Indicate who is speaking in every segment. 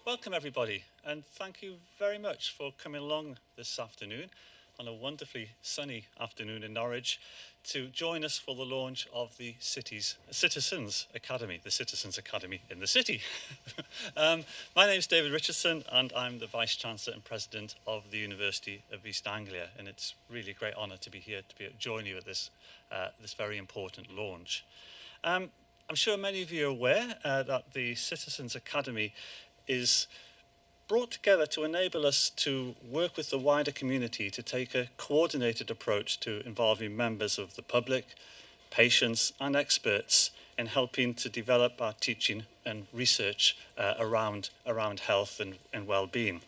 Speaker 1: Welcome everybody, and thank you very much for coming along this afternoon on a wonderfully sunny afternoon in Norwich to join us for the launch of the city's Citizens Academy, the Citizens Academy in the city. My name is David Richardson and I'm the Vice-Chancellor and President of the University of East Anglia, and it's really a great honour to be here to join you at this very important launch. I'm sure many of you are aware that the Citizens Academy is brought together to enable us to work with the wider community to take a coordinated approach to involving members of the public, patients and experts in helping to develop our teaching and research around health and well-being.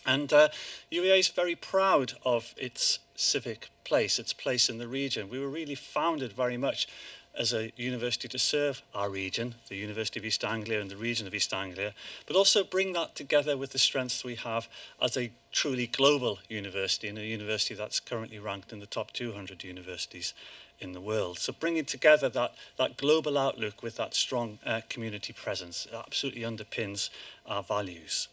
Speaker 1: And UEA is very proud of its civic place, its place in the region. We were really founded very much as a university to serve our region, the University of East Anglia and the region of East Anglia, but also bring that together with the strengths we have as a truly global university, and a university that's currently ranked in the top 200 universities in the world. So bringing together that global outlook with that strong community presence absolutely underpins our values.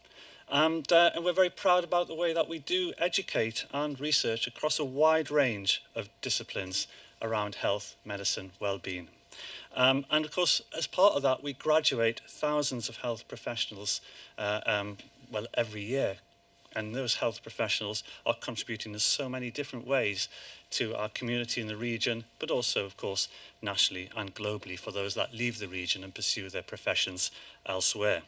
Speaker 1: And we're very proud about the way that we do educate and research across a wide range of disciplines around health, medicine, well-being. And of course, as part of that, we graduate thousands of health professionals every year. And those health professionals are contributing in so many different ways to our community in the region, but also, of course, nationally and globally for those that leave the region and pursue their professions elsewhere.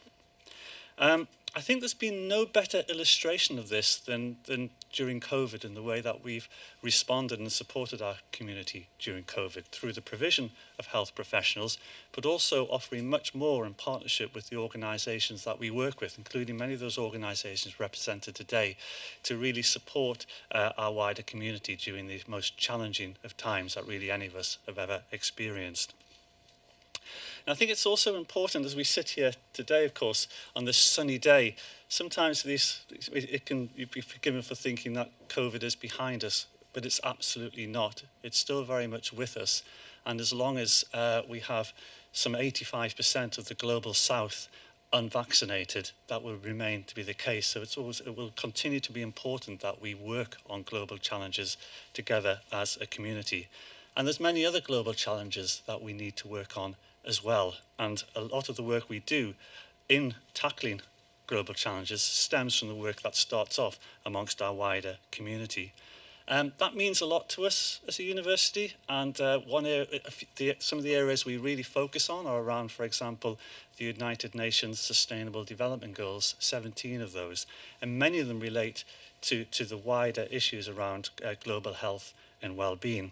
Speaker 1: I think there's been no better illustration of this than during COVID, and the way that we've responded and supported our community during COVID through the provision of health professionals, but also offering much more in partnership with the organisations that we work with, including many of those organisations represented today, to really support our wider community during the most challenging of times that really any of us have ever experienced. And I think it's also important as we sit here today, of course, on this sunny day, sometimes it can be forgiven for thinking that COVID is behind us, but it's absolutely not. It's still very much with us. And as long as we have some 85% of the global south unvaccinated, that will remain to be the case. So it will continue to be important that we work on global challenges together as a community. And there's many other global challenges that we need to work on as well, and a lot of the work we do in tackling global challenges stems from the work that starts off amongst our wider community. That means a lot to us as a university, and some of the areas we really focus on are around, for example, the United Nations Sustainable Development Goals, 17 of those, and many of them relate to the wider issues around global health and well-being.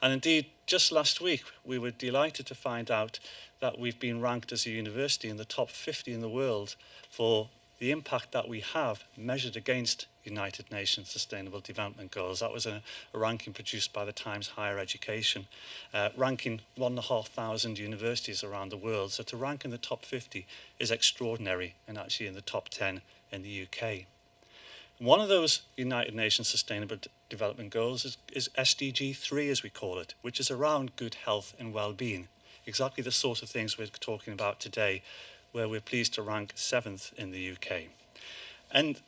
Speaker 1: And indeed, just last week, we were delighted to find out that we've been ranked as a university in the top 50 in the world for the impact that we have measured against United Nations Sustainable Development Goals. That was a ranking produced by the Times Higher Education, ranking 1,500 universities around the world. So to rank in the top 50 is extraordinary, and actually in the top 10 in the UK. One of those United Nations Sustainable Development Goals is SDG 3, as we call it, which is around good health and well-being. Exactly the sort of things we're talking about today, where we're pleased to rank 7th in the UK. And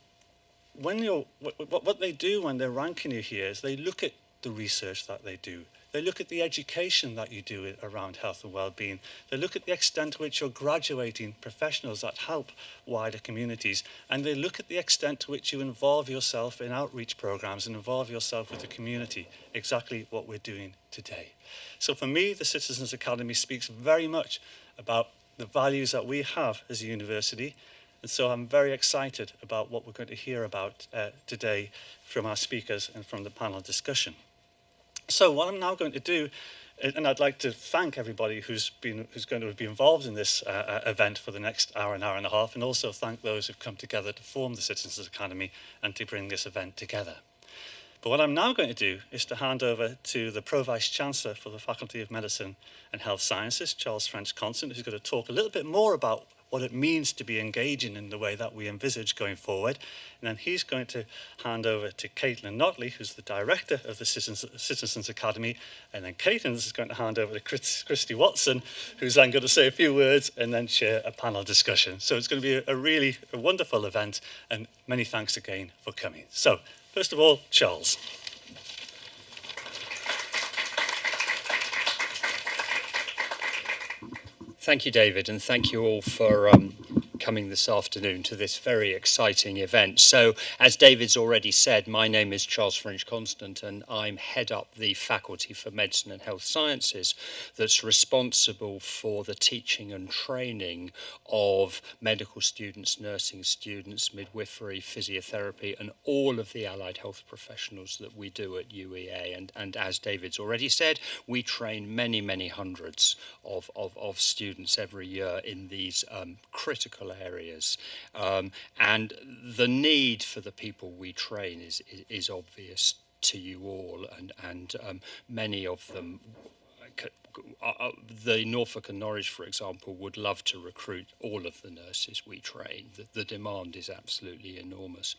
Speaker 1: what they do when they're ranking you here is they look at the research that they do. They look at the education that you do around health and well-being. They look at the extent to which you're graduating professionals that help wider communities. And they look at the extent to which you involve yourself in outreach programs and involve yourself with the community, exactly what we're doing today. So for me, the Citizens Academy speaks very much about the values that we have as a university. And so I'm very excited about what we're going to hear about today from our speakers and from the panel discussion. So what I'm now going to do, and I'd like to thank everybody who's going to be involved in this event for the next hour and a half, and also thank those who've come together to form the Citizens Academy and to bring this event together. But what I'm now going to do is to hand over to the Pro-Vice-Chancellor for the Faculty of Medicine and Health Sciences, Charles French-Constant, who's going to talk a little bit more about what it means to be engaging in the way that we envisage going forward. And then he's going to hand over to Caitlin Notley, who's the director of the Citizens Academy. And then Caitlin is going to hand over to Christie Watson, who's then going to say a few words and then share a panel discussion. So it's going to be a really wonderful event, and many thanks again for coming. So, first of all, Charles.
Speaker 2: Thank you, David, and thank you all for coming this afternoon to this very exciting event. So, as David's already said, my name is Charles French-Constant, and I'm head up the Faculty for Medicine and Health Sciences that's responsible for the teaching and training of medical students, nursing students, midwifery, physiotherapy, and all of the allied health professionals that we do at UEA. And as David's already said, we train many, many hundreds of students every year in these critical areas, and the need for the people we train is obvious to you all, and many of them. The Norfolk and Norwich, for example, would love to recruit all of the nurses we train. The demand is absolutely enormous.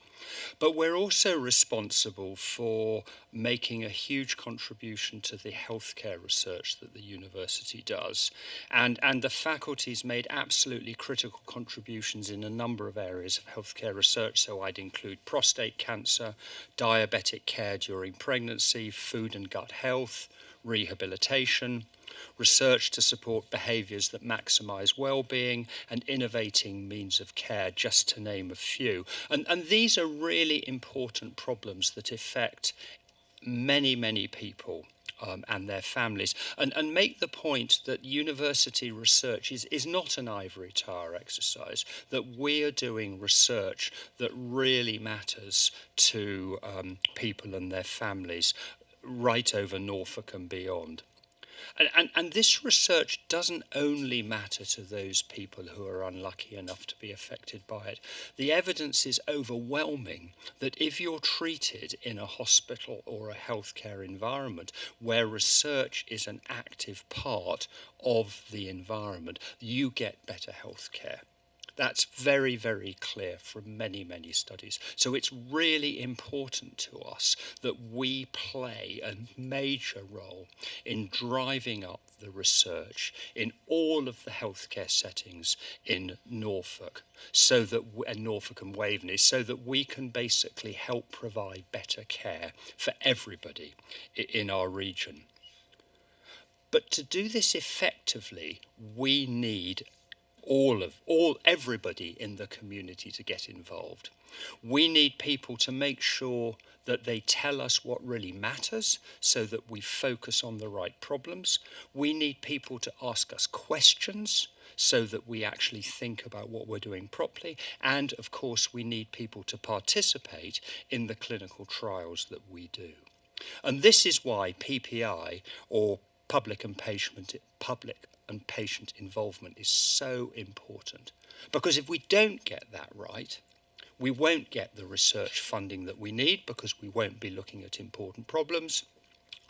Speaker 2: But we're also responsible for making a huge contribution to the healthcare research that the university does. And the faculty's made absolutely critical contributions in a number of areas of healthcare research. So I'd include prostate cancer, diabetic care during pregnancy, food and gut health, rehabilitation, research to support behaviours that maximise well-being, and innovating means of care, just to name a few. And these are really important problems that affect many, many people and their families, and make the point that university research is not an ivory tower exercise, that we're doing research that really matters to people and their families right over Norfolk and beyond. And this research doesn't only matter to those people who are unlucky enough to be affected by it. The evidence is overwhelming that if you're treated in a hospital or a healthcare environment where research is an active part of the environment, you get better healthcare. That's very, very clear from many, many studies. So it's really important to us that we play a major role in driving up the research in all of the healthcare settings in Norfolk, and Norfolk and Waveney, so that we can basically help provide better care for everybody in our region. But to do this effectively, we need everybody in the community to get involved. We need people to make sure that they tell us what really matters so that we focus on the right problems. We need people to ask us questions so that we actually think about what we're doing properly. And of course, we need people to participate in the clinical trials that we do. And this is why PPI, or public and patient involvement, is so important. Because if we don't get that right, we won't get the research funding that we need, because we won't be looking at important problems.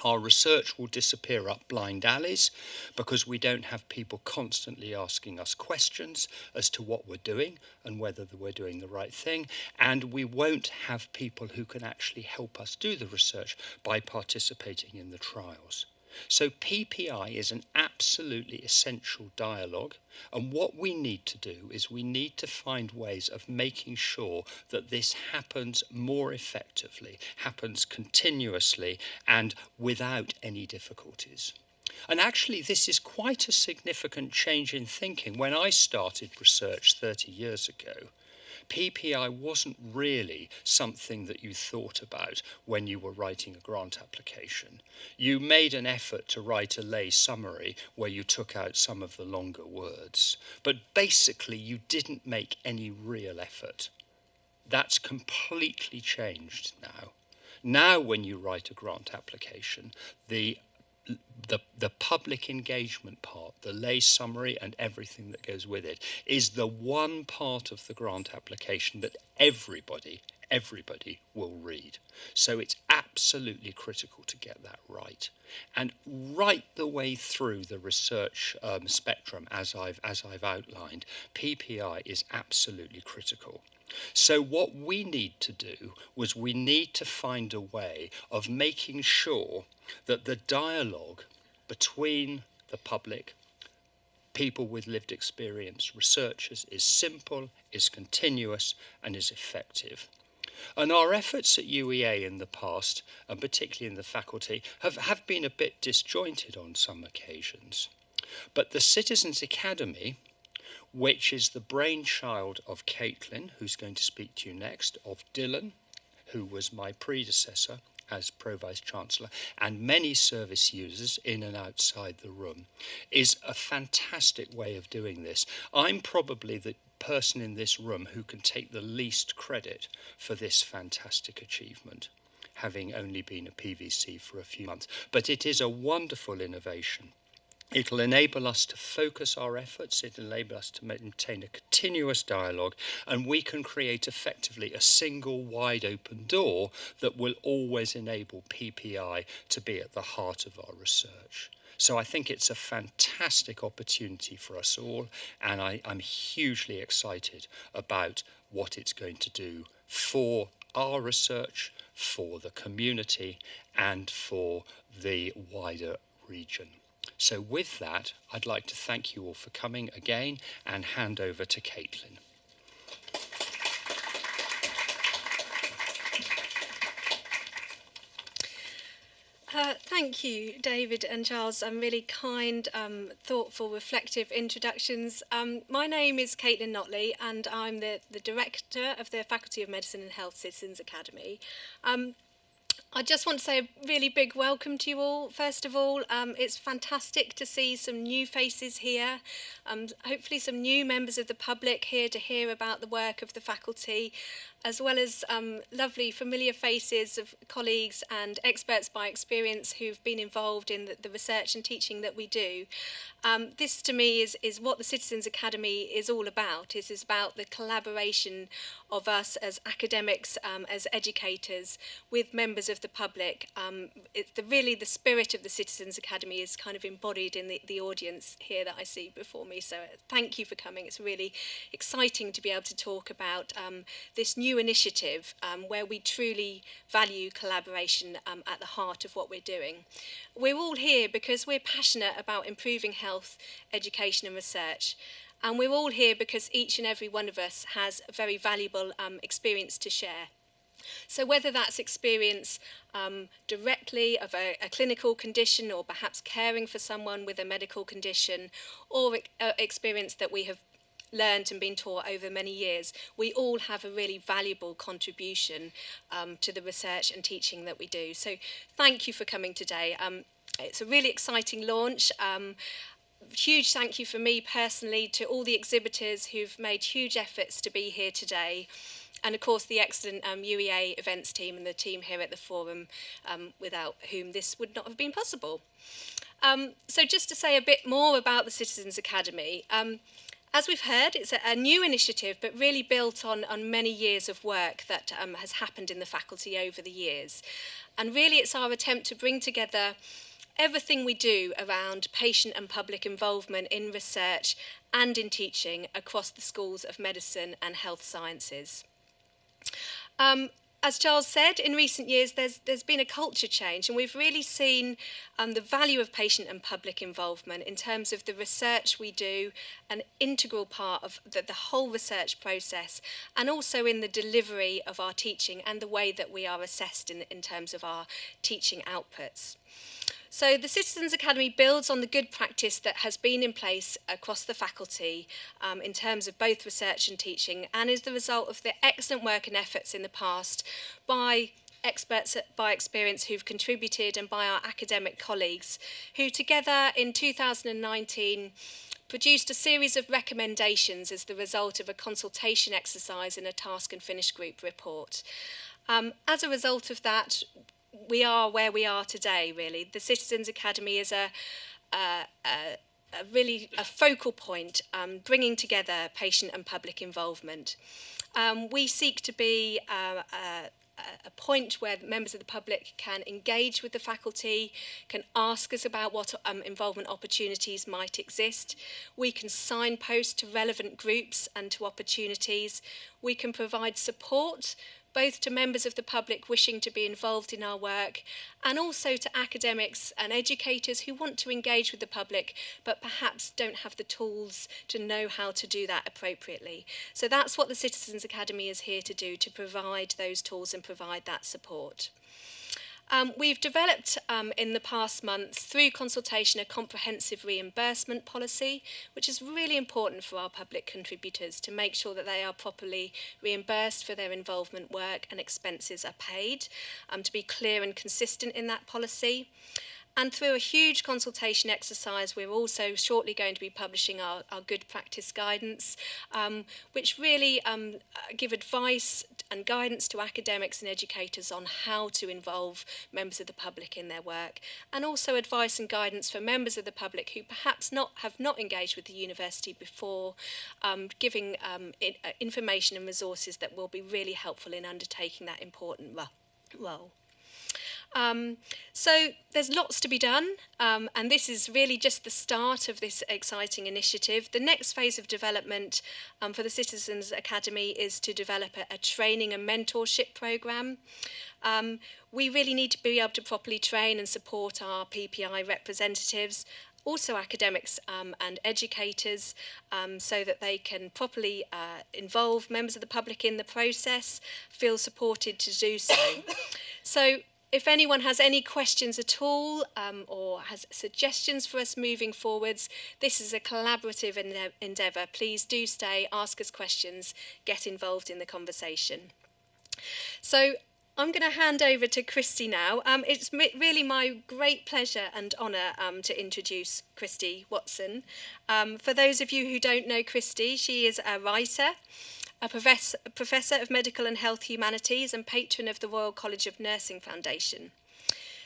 Speaker 2: Our research will disappear up blind alleys because we don't have people constantly asking us questions as to what we're doing and whether we're doing the right thing. And we won't have people who can actually help us do the research by participating in the trials. So PPI is an absolutely essential dialogue, and what we need to do is we need to find ways of making sure that this happens more effectively, happens continuously, and without any difficulties. And actually, this is quite a significant change in thinking. When I started research 30 years ago, PPI wasn't really something that you thought about when you were writing a grant application. You made an effort to write a lay summary where you took out some of the longer words, but basically you didn't make any real effort. That's completely changed now. Now when you write a grant application, the public engagement part, the lay summary and everything that goes with it, is the one part of the grant application that everybody everybody will read. So it's absolutely critical to get that right. And right the way through the research spectrum, as I've outlined, PPI is absolutely critical. So what we need to do was we need to find a way of making sure that the dialogue between the public, people with lived experience, researchers, is simple, is continuous, and is effective. And our efforts at UEA in the past, and particularly in the faculty, have been a bit disjointed on some occasions. But the Citizens Academy, which is the brainchild of Caitlin, who's going to speak to you next, of Dylan, who was my predecessor as Pro-Vice-Chancellor, and many service users in and outside the room, is a fantastic way of doing this. I'm probably the person in this room who can take the least credit for this fantastic achievement, having only been a PVC for a few months. But it is a wonderful innovation. It'll enable us to focus our efforts, it'll enable us to maintain a continuous dialogue, and we can create effectively a single wide open door that will always enable PPI to be at the heart of our research. So I think it's a fantastic opportunity for us all, and I'm hugely excited about what it's going to do for our research, for the community, and for the wider region. So with that, I'd like to thank you all for coming again and hand over to Caitlin.
Speaker 3: Thank you, David and Charles. Really kind, thoughtful, reflective introductions. My name is Caitlin Notley, and I'm the Director of the Faculty of Medicine and Health Citizens Academy. I just want to say a really big welcome to you all. First of all, it's fantastic to see some new faces here, hopefully some new members of the public here to hear about the work of the faculty, as well as lovely familiar faces of colleagues and experts by experience who've been involved in the research and teaching that we do. This to me is what the Citizens Academy is all about. It is about the collaboration of us as academics, as educators, with members of the public. It's really the spirit of the Citizens Academy is kind of embodied in the audience here that I see before me. So thank you for coming. It's really exciting to be able to talk about this new initiative where we truly value collaboration at the heart of what we're doing. We're all here because we're passionate about improving health, education and research. And we're all here because each and every one of us has a very valuable experience to share. So whether that's experience directly of a clinical condition, or perhaps caring for someone with a medical condition, or experience that we have learned and been taught over many years, we all have a really valuable contribution to the research and teaching that we do. So thank you for coming today. It's a really exciting launch. Huge thank you from me personally to all the exhibitors who've made huge efforts to be here today, and of course the excellent UEA events team and the team here at the forum, without whom this would not have been possible. So just to say a bit more about the Citizens Academy, as we've heard, it's a new initiative, but really built on many years of work that has happened in the faculty over the years. And really it's our attempt to bring together everything we do around patient and public involvement in research and in teaching across the schools of medicine and health sciences. As Charles said, in recent years there's been a culture change, and we've really seen the value of patient and public involvement in terms of the research we do, an integral part of the whole research process, and also in the delivery of our teaching and the way that we are assessed in terms of our teaching outputs. So the Citizens Academy builds on the good practice that has been in place across the faculty in terms of both research and teaching, and is the result of the excellent work and efforts in the past by experts by experience who've contributed, and by our academic colleagues, who together in 2019 produced a series of recommendations as the result of a consultation exercise and a task and finish group report. As a result of that, we are where we are today, really. The Citizens Academy is a really a focal point, bringing together patient and public involvement. We seek to be a point where members of the public can engage with the faculty, can ask us about what involvement opportunities might exist. We can signpost to relevant groups and to opportunities. We can provide support both to members of the public wishing to be involved in our work and also to academics and educators who want to engage with the public but perhaps don't have the tools to know how to do that appropriately. So that's what the Citizens Academy is here to do, to provide those tools and provide that support. We've developed in the past months, through consultation, a comprehensive reimbursement policy, which is really important for our public contributors to make sure that they are properly reimbursed for their involvement work and expenses are paid, to be clear and consistent in that policy. And through a huge consultation exercise, we're also shortly going to be publishing our good practice guidance, which really give advice and guidance to academics and educators on how to involve members of the public in their work, and also advice and guidance for members of the public who perhaps have not engaged with the university before, giving information and resources that will be really helpful in undertaking that important role. So there's lots to be done, and this is really just the start of this exciting initiative. The next phase of development for the Citizens Academy is to develop a training and mentorship programme. We really need to be able to properly train and support our PPI representatives, also academics and educators, so that they can properly involve members of the public in the process, feel supported to do so. So if anyone has any questions at all or has suggestions for us moving forwards, this is a collaborative endeavour. Please do stay, ask us questions, get involved in the conversation. So I'm going to hand over to Christie now. It's really my great pleasure and honour to introduce Christie Watson. For those of you who don't know Christie, she is a writer, a Professor of Medical and Health Humanities and patron of the Royal College of Nursing Foundation.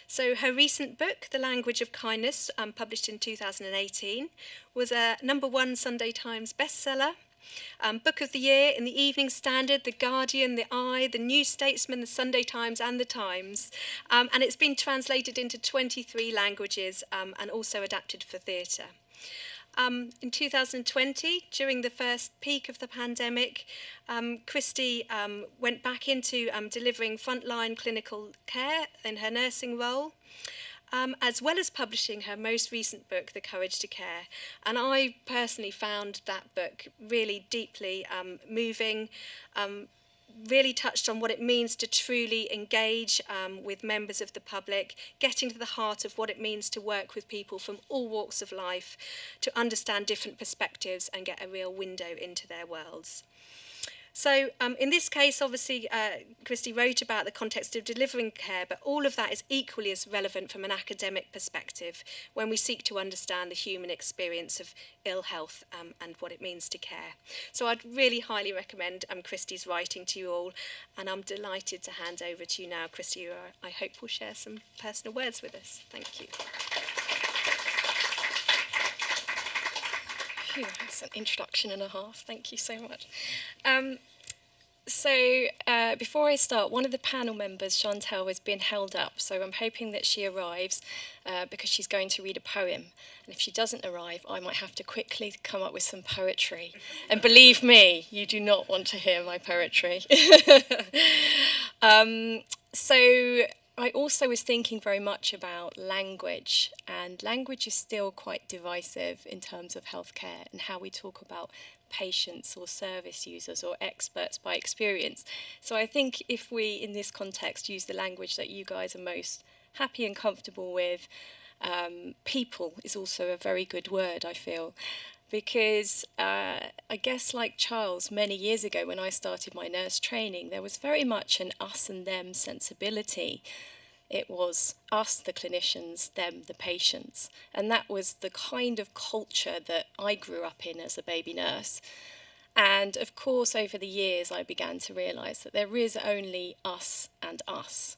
Speaker 3: So her recent book, The Language of Kindness, published in 2018, was a #1 Sunday Times bestseller, Book of the Year in the Evening Standard, The Guardian, The Eye, The New Statesman, The Sunday Times and The Times. And it's been translated into 23 languages and also adapted for theatre. In 2020, during the first peak of the pandemic, Christie went back into delivering frontline clinical care in her nursing role, as well as publishing her most recent book, The Courage to Care. And I personally found that book really deeply moving, really touched on what it means to truly engage with members of the public, getting to the heart of what it means to work with people from all walks of life, to understand different perspectives and get a real window into their worlds. So in this case, obviously, Christie wrote about the context of delivering care, but all of that is equally as relevant from an academic perspective when we seek to understand the human experience of ill health and what it means to care. So I'd really highly recommend Christie's writing to you all, and I'm delighted to hand over to you now, Christie, who I hope will share some personal words with us. Thank you. Phew, that's an introduction and a half. Thank you so much. Before I start, one of the panel members, Chantal, has been held up, so I'm hoping that she arrives because she's going to read a poem. And if she doesn't arrive, I might have to quickly come up with some poetry. And believe me, you do not want to hear my poetry. I also was thinking very much about language, and language is still quite divisive in terms of healthcare and how we talk about patients or service users or experts by experience. So I think if we, in this context, use the language that you guys are most happy and comfortable with, people is also a very good word, I feel. Because I guess like Charles, many years ago when I started my nurse training, there was very much an us and them sensibility. It was us, the clinicians, them, the patients. And that was the kind of culture that I grew up in as a baby nurse. And of course, over the years, I began to realise that there is only us and us.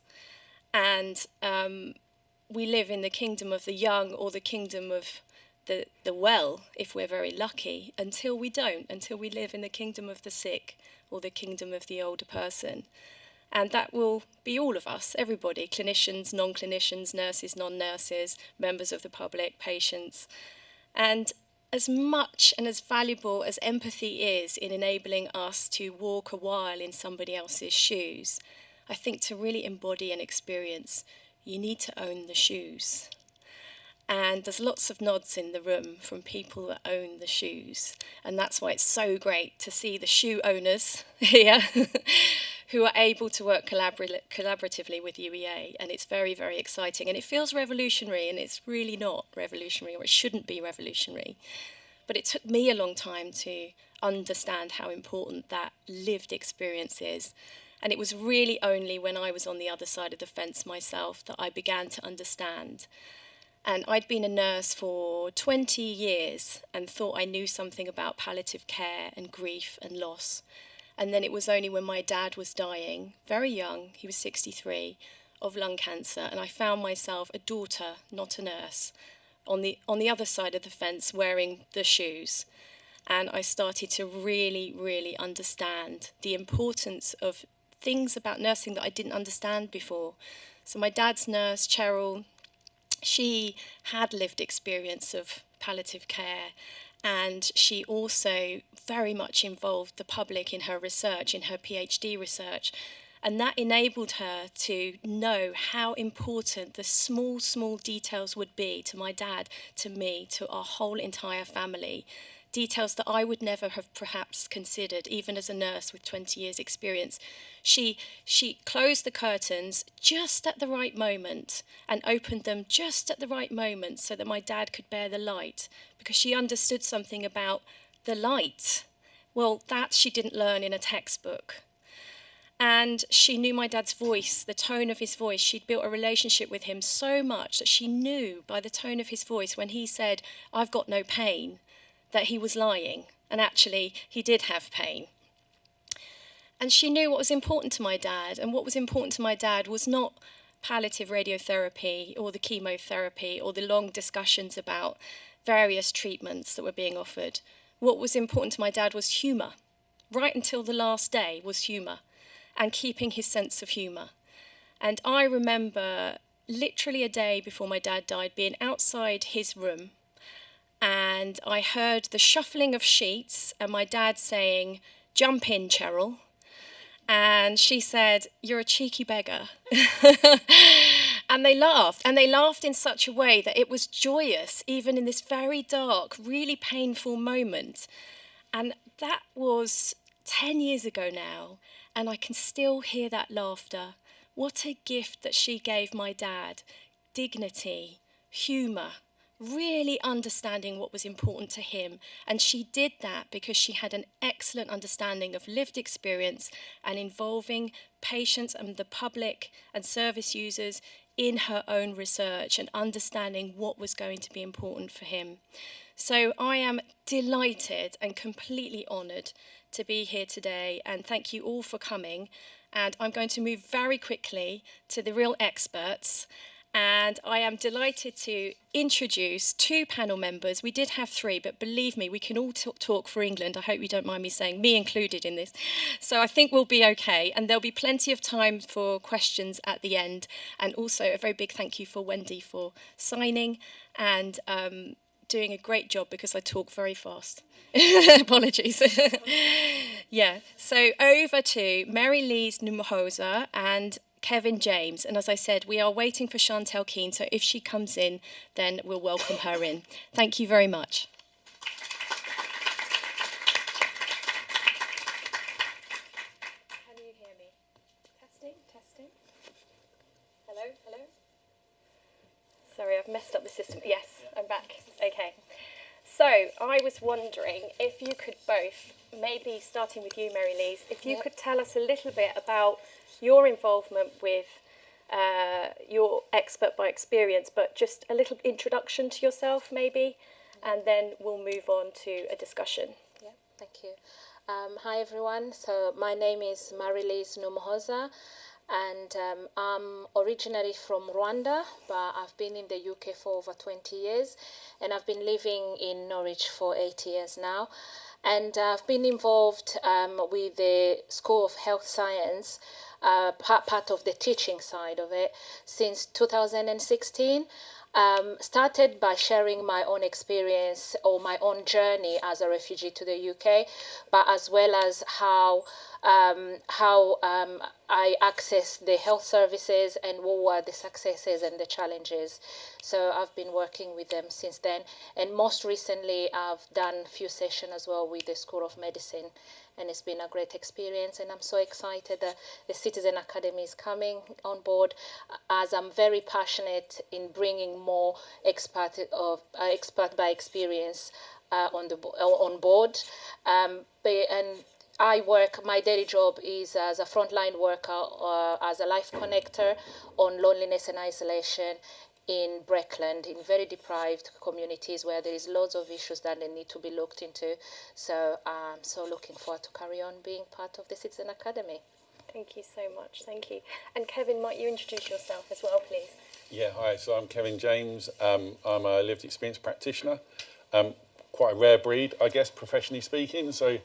Speaker 3: And we live in the kingdom of the young or the kingdom of
Speaker 4: the well, if we're very lucky, until we don't, until we live in the kingdom of the sick or the kingdom of the older person. And that will be all of us, everybody, clinicians, non-clinicians, nurses, non-nurses, members of the public, patients. And as much and as valuable as empathy is in enabling us to walk a while in somebody else's shoes, I think to really embody an experience, you need to own the shoes. And there's lots of nods in the room from people that own the shoes. And that's why it's so great to see the shoe owners here who are able to work collaboratively with UEA. And it's very, very exciting. And it feels revolutionary, and it's really not revolutionary, or it shouldn't be revolutionary. But it took me a long time to understand how important that lived experience is. And it was really only when I was on the other side of the fence myself that I began to understand. And I'd been a nurse for 20 years and thought I knew something about palliative care and grief and loss. And then it was only when my dad was dying, very young, he was 63, of lung cancer, and I found myself a daughter, not a nurse, on the other side of the fence wearing the shoes. And I started to really, really understand the importance of things about nursing that I didn't understand before. So my dad's nurse, Cheryl, she had lived experience of palliative care, and she also very much involved the public in her research, in her PhD research, and that enabled her to know how important the small, small details would be to my dad, to me, to our whole entire family. Details that I would never have perhaps considered, even as a nurse with 20 years experience. She closed the curtains just at the right moment and opened them just at the right moment so that my dad could bear the light, because she understood something about the light. Well, that she didn't learn in a textbook. And she knew my dad's voice, the tone of his voice. She'd built a relationship with him so much that she knew by the tone of his voice when he said, "I've got no pain," that he was lying, and actually he did have pain. And she knew what was important to my dad, and what was important to my dad was not palliative radiotherapy or the chemotherapy or the long discussions about various treatments that were being offered. What was important to my dad was humour. Right until the last day was humour, and keeping his sense of humour. And I remember literally a day before my dad died being outside his room, and I heard the shuffling of sheets and my dad saying, "Jump in, Cheryl." And she said, "You're a cheeky beggar." And they laughed in such a way that it was joyous, even in this very dark, really painful moment. And that was 10 years ago now, and I can still hear that laughter. What a gift that she gave my dad. Dignity, humour, really understanding what was important to him. And she did that because she had an excellent understanding of lived experience and involving patients and the public and service users in her own research and understanding what was going to be important for him. So I am delighted and completely honoured to be here today, and thank you all for coming. And I'm going to move very quickly to the real experts. And I am delighted to introduce two panel members. We did have three, but believe me, we can all talk for England. I hope you don't mind me saying, me included in this. So I think we'll be okay. And there'll be plenty of time for questions at the end. And also a very big thank you for Wendy for signing and doing a great job, because I talk very fast. Apologies. Yeah, so over to Marilee Numhoza and Kevin James. And as I said, we are waiting for Chantel Keane, so if she comes in, then we'll welcome her in. Thank you very much. Can you hear me? Testing. Hello? Sorry, I've messed up the system. Yes, I'm back. Okay. So I was wondering if you could both, maybe starting with you, Marilee, if you could tell us a little bit about your involvement with your expert by experience, but just a little introduction to yourself, maybe, and then we'll move on to a discussion.
Speaker 5: Yeah, thank you. Hi, everyone. So my name is Marilee Numhoza. And I'm originally from Rwanda, but I've been in the UK for over 20 years, and I've been living in Norwich for 8 years now. And I've been involved with the School of Health Science, part of the teaching side of it, since 2016. Started by sharing my own experience or my own journey as a refugee to the UK, but as well as how I accessed the health services and what were the successes and the challenges. So I've been working with them since then. And most recently, I've done a few sessions as well with the School of Medicine. And it's been a great experience. And I'm so excited that the Citizen Academy is coming on board, as I'm very passionate in bringing more expert by experience on board. And I work, my daily job is as a frontline worker, as a life connector on loneliness and isolation in Breckland, in very deprived communities where there is lots of issues that they need to be looked into. So I'm so looking forward to carry on being part of the Citizen Academy.
Speaker 4: Thank you so much, thank you. And Kevin, might you introduce yourself as well, please?
Speaker 6: Yeah, hi, so I'm Kevin James. I'm a lived experience practitioner. Quite a rare breed, I guess, professionally speaking. So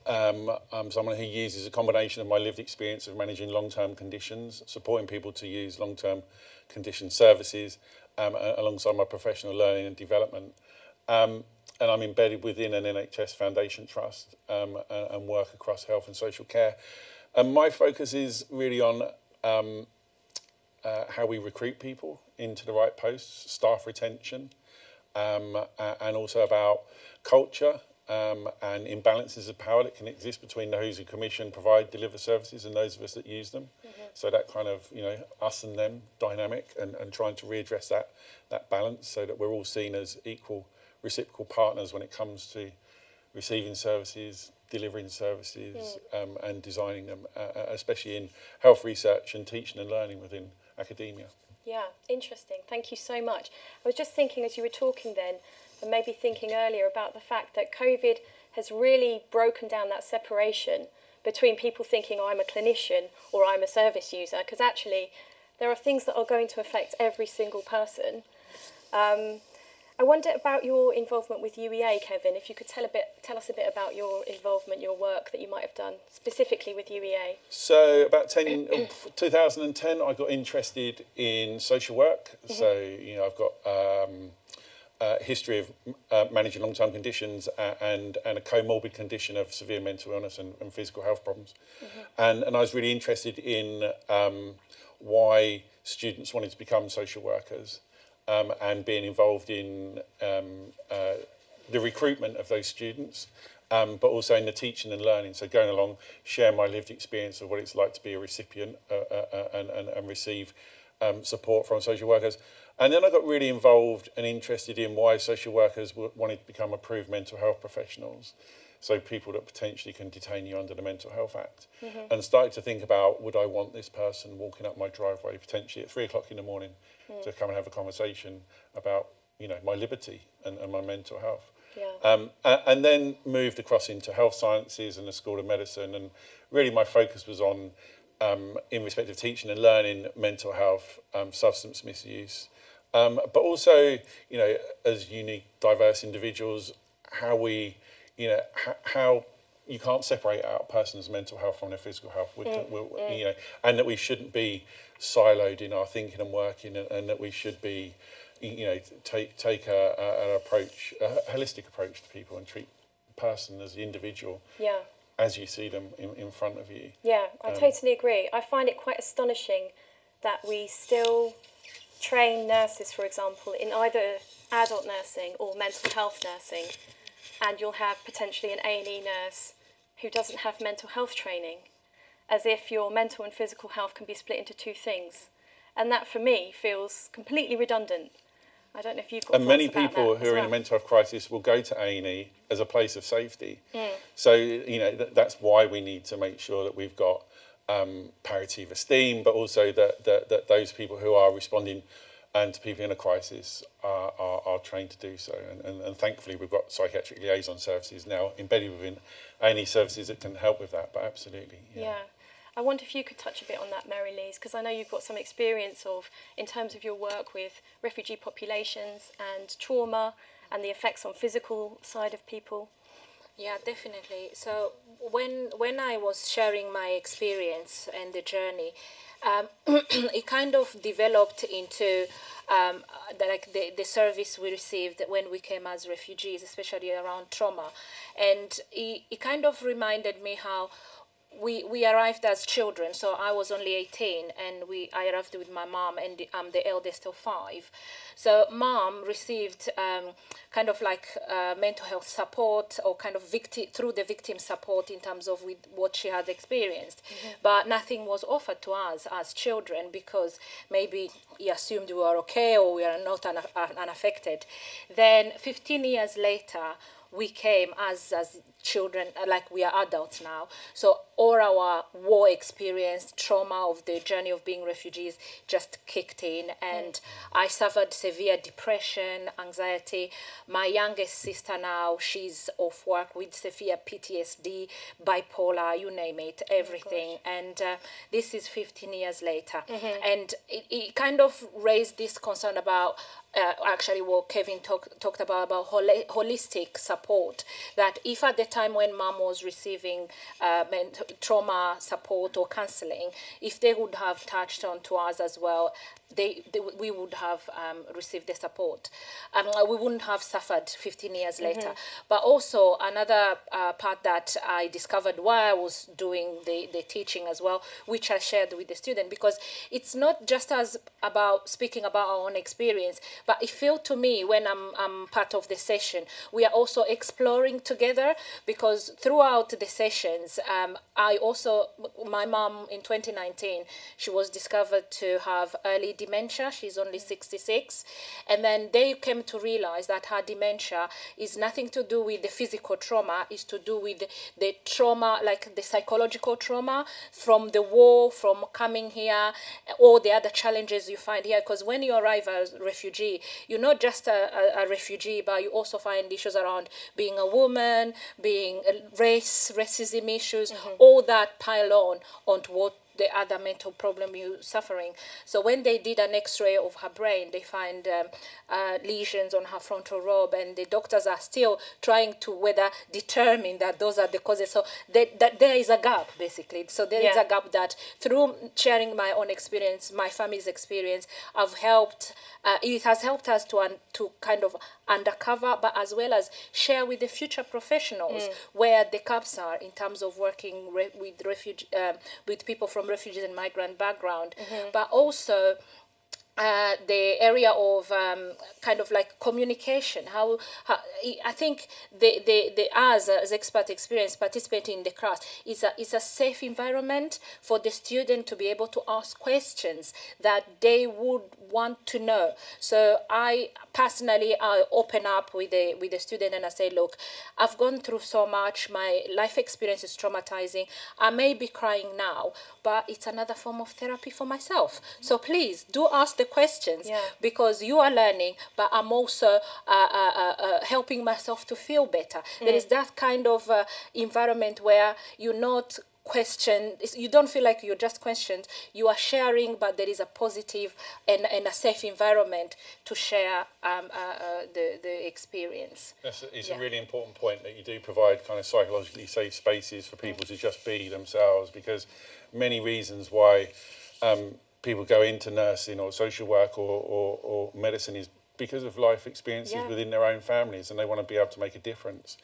Speaker 6: I'm someone who uses a combination of my lived experience of managing long-term conditions, supporting people to use long-term condition services, alongside my professional learning and development. And I'm embedded within an NHS Foundation Trust and work across health and social care. And my focus is really on how we recruit people into the right posts, staff retention, and also about culture and imbalances of power that can exist between those who commission, provide, deliver services and those of us that use them. Mm-hmm. So that kind of, us and them dynamic and trying to readdress that balance so that we're all seen as equal reciprocal partners when it comes to receiving services, delivering services and designing them, especially in health research and teaching and learning within academia.
Speaker 4: Yeah, interesting. Thank you so much. I was just thinking as you were talking then, and maybe thinking earlier about the fact that COVID has really broken down that separation between people thinking, oh, I'm a clinician or I'm a service user, because actually there are things that are going to affect every single person. I wonder about your involvement with UEA, Kevin, if you could tell us a bit about your involvement, your work that you might have done specifically with UEA.
Speaker 6: So about 2010, I got interested in social work. Mm-hmm. So, I've got a history of managing long-term conditions and a comorbid condition of severe mental illness and physical health problems. Mm-hmm. And I was really interested in why students wanted to become social workers. And being involved in the recruitment of those students, but also in the teaching and learning. So going along, share my lived experience of what it's like to be a recipient and receive support from social workers. And then I got really involved and interested in why social workers wanted to become approved mental health professionals. So people that potentially can detain you under the Mental Health Act. Mm-hmm. And started to think about, would I want this person walking up my driveway potentially at 3 o'clock in the morning to come and have a conversation about, my liberty and my mental health. Yeah. And then moved across into health sciences and the School of Medicine. And really my focus was on, in respect of teaching and learning, mental health, substance misuse. But also, as unique, diverse individuals, how we, how you can't separate out a person's mental health from their physical health, and that we shouldn't be siloed in our thinking and working, and that we should be, take an approach, a holistic approach to people and treat the person as the individual as you see them in front of you.
Speaker 4: Yeah, I totally agree. I find it quite astonishing that we still train nurses, for example, in either adult nursing or mental health nursing, and you'll have potentially an A&E nurse who doesn't have mental health training, as if your mental and physical health can be split into two things. And that, for me, feels completely redundant. I don't know if you've got thoughts about that.
Speaker 6: And many people who are in a mental health crisis will go to A&E as a place of safety. So, that's why we need to make sure that we've got palliative esteem, but also that those people who are responding and to people in a crisis are trained to do so. And thankfully we've got psychiatric liaison services now embedded within A&E services that can help with that, but absolutely.
Speaker 4: Yeah. I wonder if you could touch a bit on that, Marilee, because I know you've got some experience in terms of your work with refugee populations and trauma and the effects on physical side of people.
Speaker 5: Yeah, definitely. So when I was sharing my experience and the journey, it kind of developed into the service we received when we came as refugees, especially around trauma. And it kind of reminded me how we arrived as children. So I was only 18 and I arrived with my mom, and I'm the eldest of 5. So mom received kind of like mental health support, or kind of through the victim support in terms of with what she had experienced. But nothing was offered to us as children, because maybe he assumed we were okay or we are not unaffected. Then 15 years later, we came as children, like we are adults now. So all our war experience, trauma of the journey of being refugees just kicked in, and I suffered severe depression, anxiety. My youngest sister now, she's off work with severe PTSD, bipolar, you name it, everything. And this is 15 years later. And it kind of raised this concern about actually what Kevin talked about holistic support, that if at the time when mom was receiving trauma support or counseling, if they would have touched on to us as well, we would have received the support. We wouldn't have suffered 15 years later. But also another part that I discovered while I was doing the teaching as well, which I shared with the student, because it's not just about speaking about our own experience, but it felt to me when I'm part of the session, we are also exploring together, because throughout the sessions, my mom in 2019, she was discovered to have early dementia. She's only 66. And then they came to realize that her dementia is nothing to do with the physical trauma, it's to do with the trauma, like the psychological trauma from the war, from coming here, all the other challenges you find here. Because when you arrive as a refugee, you're not just a refugee, but you also find issues around being a woman, being racism issues, all that pile on onto what the other mental problem you're suffering. So when they did an X-ray of her brain, they find lesions on her frontal lobe, and the doctors are still trying to determine that those are the causes. So that there is a gap, basically. So there is a gap that through sharing my own experience, my family's experience, it has helped us to kind of undercover, but as well as share with the future professionals where the gaps are in terms of working with people from refugees and migrant background, but also the area of kind of like communication. How I think as expert experience participating in the class is a safe environment for the student to be able to ask questions that they would want to know. So I personally open up with the student and I say, look, I've gone through so much. My life experience is traumatizing. I may be crying now, but it's another form of therapy for myself. So please do ask the questions, because you are learning, but I'm also helping myself to feel better. There is that kind of environment where you're not questioned. You don't feel like you're just questioned. You are sharing, but there is a positive and a safe environment to share the experience.
Speaker 6: It's a really important point that you do provide kind of psychologically safe spaces for people to just be themselves, because many reasons why people go into nursing or social work or medicine is because of life experiences within their own families, and they want to be able to make a difference.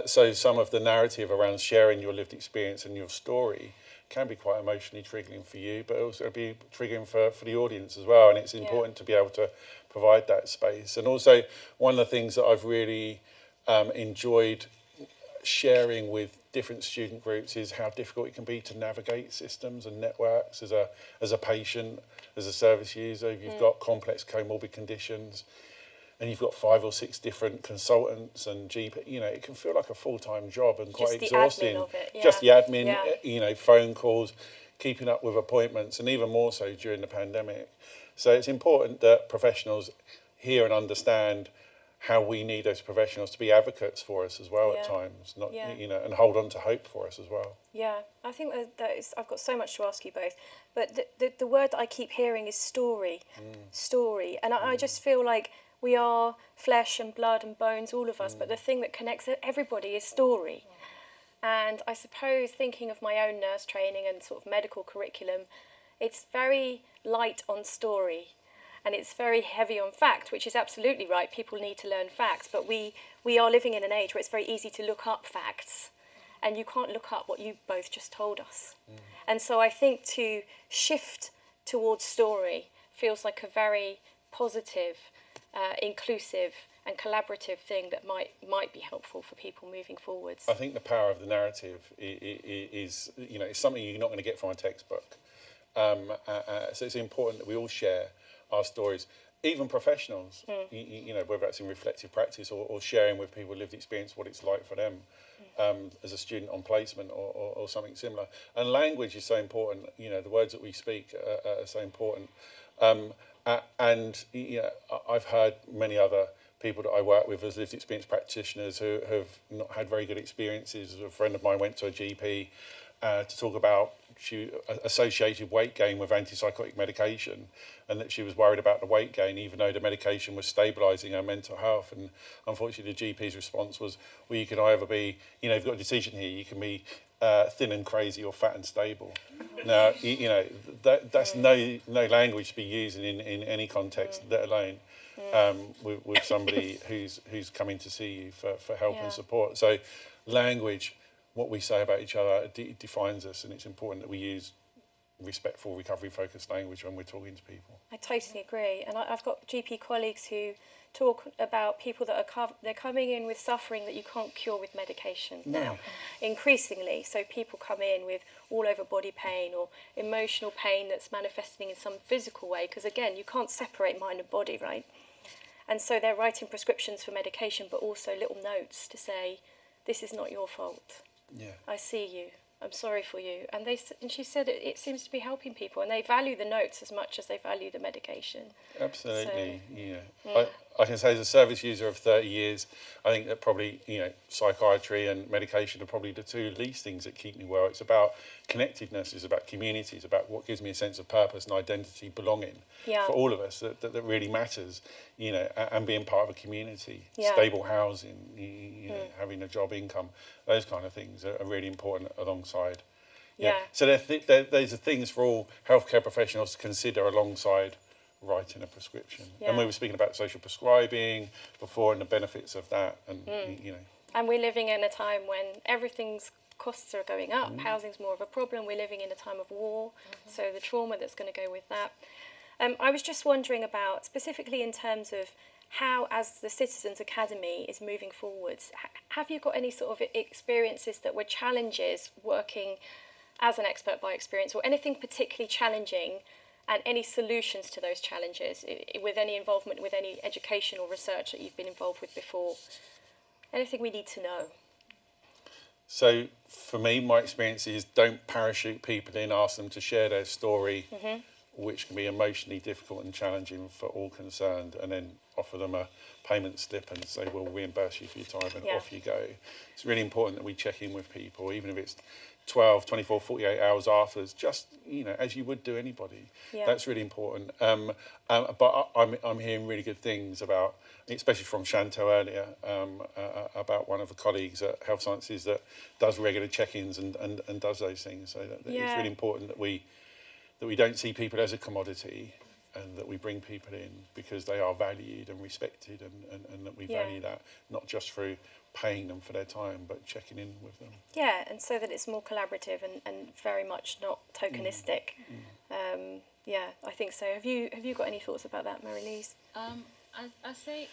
Speaker 6: So some of the narrative around sharing your lived experience and your story can be quite emotionally triggering for you, but also be triggering for the audience as well. And it's important to be able to provide that space. And also one of the things that I've really enjoyed sharing with different student groups is how difficult it can be to navigate systems and networks as a patient, as a service user. If you've got complex comorbid conditions and you've got 5 or 6 different consultants and GP, it can feel like a full-time job and quite exhausting.
Speaker 4: Admin of it,
Speaker 6: Just the admin, phone calls, keeping up with appointments, and even more so during the pandemic. So it's important that professionals hear and understand how we need those professionals to be advocates for us as well at times, not and hold on to hope for us as well.
Speaker 7: Yeah, I think I've got so much to ask you both, but the word that I keep hearing is story, story, and I just feel like we are flesh and blood and bones, all of us, but the thing that connects everybody is story. And I suppose, thinking of my own nurse training and sort of medical curriculum, it's very light on story and it's very heavy on fact, which is absolutely right. People need to learn facts, but we are living in an age where it's very easy to look up facts and you can't look up what you both just told us. And so I think to shift towards story feels like a very positive, inclusive and collaborative thing that might be helpful for people moving forwards.
Speaker 6: I think the power of the narrative is it's something you're not going to get from a textbook. So it's important that we all share our stories, even professionals, whether that's in reflective practice or sharing with people with lived experience what it's like for them as a student on placement or something similar. And language is so important, the words that we speak are so important. I've heard many other people that I work with as lived experience practitioners who have not had very good experiences. A friend of mine went to a GP to talk about she associated weight gain with antipsychotic medication, and that she was worried about the weight gain even though the medication was stabilising her mental health. And unfortunately the GP's response was, well, you can either be, you've got a decision here, you can be thin and crazy or fat and stable. Now, that's no language to be used in any context, let alone with somebody who's coming to see you for help and support. So language, what we say about each other, defines us, and it's important that we use respectful, recovery-focused language when we're talking to people.
Speaker 7: I totally agree, and I've got GP colleagues who talk about people that they're coming in with suffering that you can't cure with medication now, increasingly. So people come in with all over body pain or emotional pain that's manifesting in some physical way, because again, you can't separate mind and body, right? And so they're writing prescriptions for medication, but also little notes to say, this is not your fault.
Speaker 6: Yeah.
Speaker 7: I see you. I'm sorry for you. And she said it seems to be helping people, and they value the notes as much as they value the medication.
Speaker 6: Absolutely,
Speaker 7: So,
Speaker 6: yeah. I can say as a service user of 30 years, I think that probably, psychiatry and medication are probably the two least things that keep me well. It's about connectedness, it's about community, it's about what gives me a sense of purpose and identity, belonging for all of us, that really matters, and being part of a community, stable housing, having a job, income, those kind of things are really important alongside. So there's things for all healthcare professionals to consider alongside writing a prescription. And we were speaking about social prescribing before and the benefits of that, and
Speaker 7: And we're living in a time when everything's costs are going up, housing's more of a problem, we're living in a time of war, so the trauma that's going to go with that. I was just wondering about, specifically in terms of how, as the Citizens Academy is moving forwards, have you got any sort of experiences that were challenges working as an expert by experience, or anything particularly challenging, and any solutions to those challenges, with any involvement with any education or research that you've been involved with before? Anything we need to know?
Speaker 6: So for me, my experience is don't parachute people in, ask them to share their story, which can be emotionally difficult and challenging for all concerned, and then offer them a payment slip and say, we'll reimburse you for your time, and off you go. It's really important that we check in with people, even if it's 12, 24, 48 hours afterwards, just, as you would do anybody. That's really important. But I'm hearing really good things about, especially from Chantal earlier, about one of the colleagues at Health Sciences that does regular check-ins and does those things. So that it's really important that we don't see people as a commodity, and that we bring people in because they are valued and respected, and that we value that, not just through paying them for their time, but checking in with them.
Speaker 7: Yeah, and so that it's more collaborative and very much not tokenistic. I think so. Have you got any thoughts about that, Marilee?
Speaker 5: I say,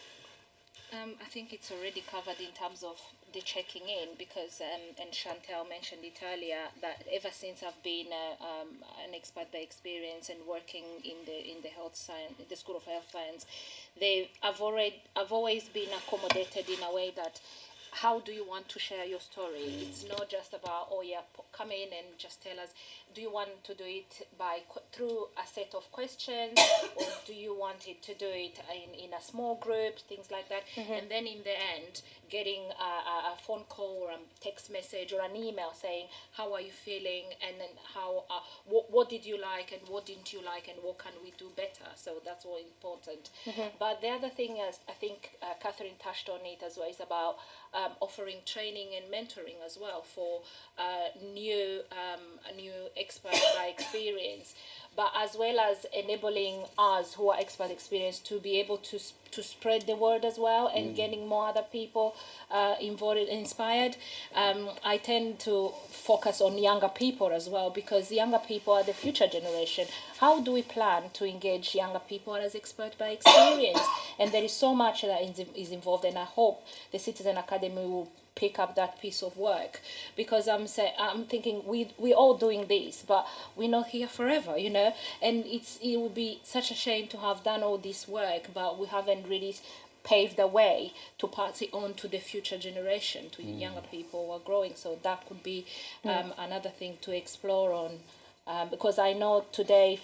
Speaker 5: I think it's already covered in terms of the checking in, because and Chantal mentioned it earlier, that ever since I've been an expert by experience and working in the health science, the School of Health Science, I've always been accommodated in a way that how do you want to share your story? It's not just about, oh yeah, come in and just tell us. Do you want to do it through a set of questions, or do you want it to do it in a small group, things like that? And then in the end, getting a phone call or a text message or an email saying, how are you feeling, and then how what did you like and what didn't you like, and what can we do better? So that's all important. But the other thing is, I think Catherine touched on it as well, is about offering training and mentoring as well for new experts by experience, but as well as enabling us who are expert experience to be able to spread the word as well, and getting more other people involved and inspired. I tend to focus on younger people as well, because younger people are the future generation. How do we plan to engage younger people as expert by experience? And there is so much that is involved, and I hope the Citizen Academy will pick up that piece of work, because I'm thinking we're all doing this, but we're not here forever, you know, and it would be such a shame to have done all this work, but we haven't really paved the way to pass it on to the future generation, to younger people who are growing. So that could be another thing to explore on. Because I know today,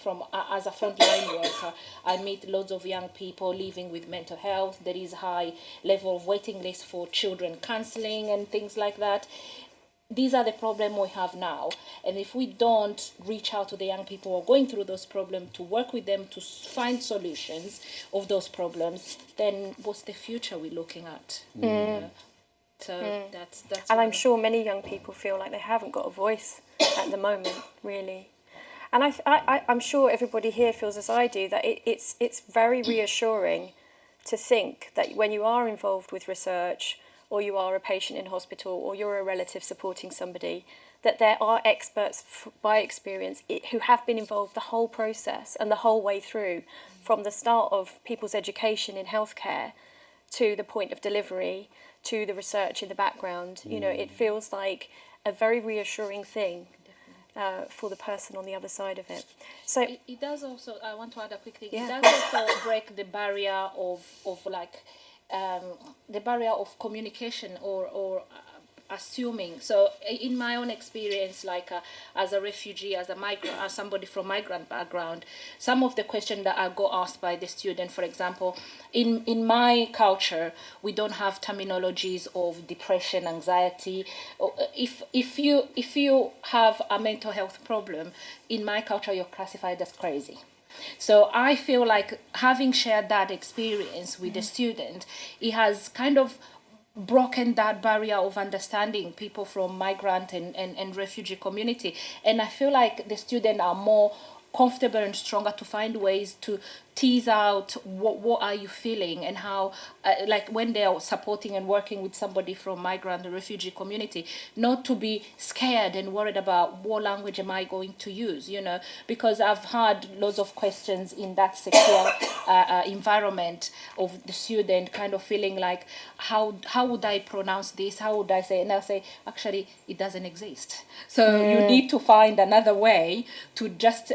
Speaker 5: as a frontline worker, I meet loads of young people living with mental health. There is a high level of waiting list for children counselling and things like that. These are the problems we have now. And if we don't reach out to the young people who are going through those problems, to work with them to find solutions of those problems, then what's the future we're looking at? So that's
Speaker 7: and I'm sure many young people feel like they haven't got a voice at the moment, really. And I'm sure everybody here feels as I do, that it's very reassuring to think that when you are involved with research, or you are a patient in hospital, or you're a relative supporting somebody, that there are experts by experience who have been involved the whole process and the whole way through, from the start of people's education in healthcare to the point of delivery, to the research in the background. You know, it feels like a very reassuring thing for the person on the other side of it. So
Speaker 5: it does also, I want to add a quick thing,
Speaker 7: Yeah.
Speaker 5: it does also break the barrier of like, the barrier of communication or assuming. So in my own experience, like as a refugee, as a migrant, as somebody from migrant background, some of the questions that I got asked by the student, for example, in my culture, we don't have terminologies of depression, anxiety. If you have a mental health problem, in my culture, you're classified as crazy. So I feel like having shared that experience with the student, it has kind of broken that barrier of understanding people from migrant and refugee community. And I feel like the students are more comfortable and stronger to find ways to tease out what are you feeling, and how like when they are supporting and working with somebody from migrant or refugee community, not to be scared and worried about what language am I going to use, you know, because I've had loads of questions in that secure environment of the student kind of feeling like, how would I pronounce this, how would I say it? And I'll say, actually it doesn't exist, so you need to find another way to just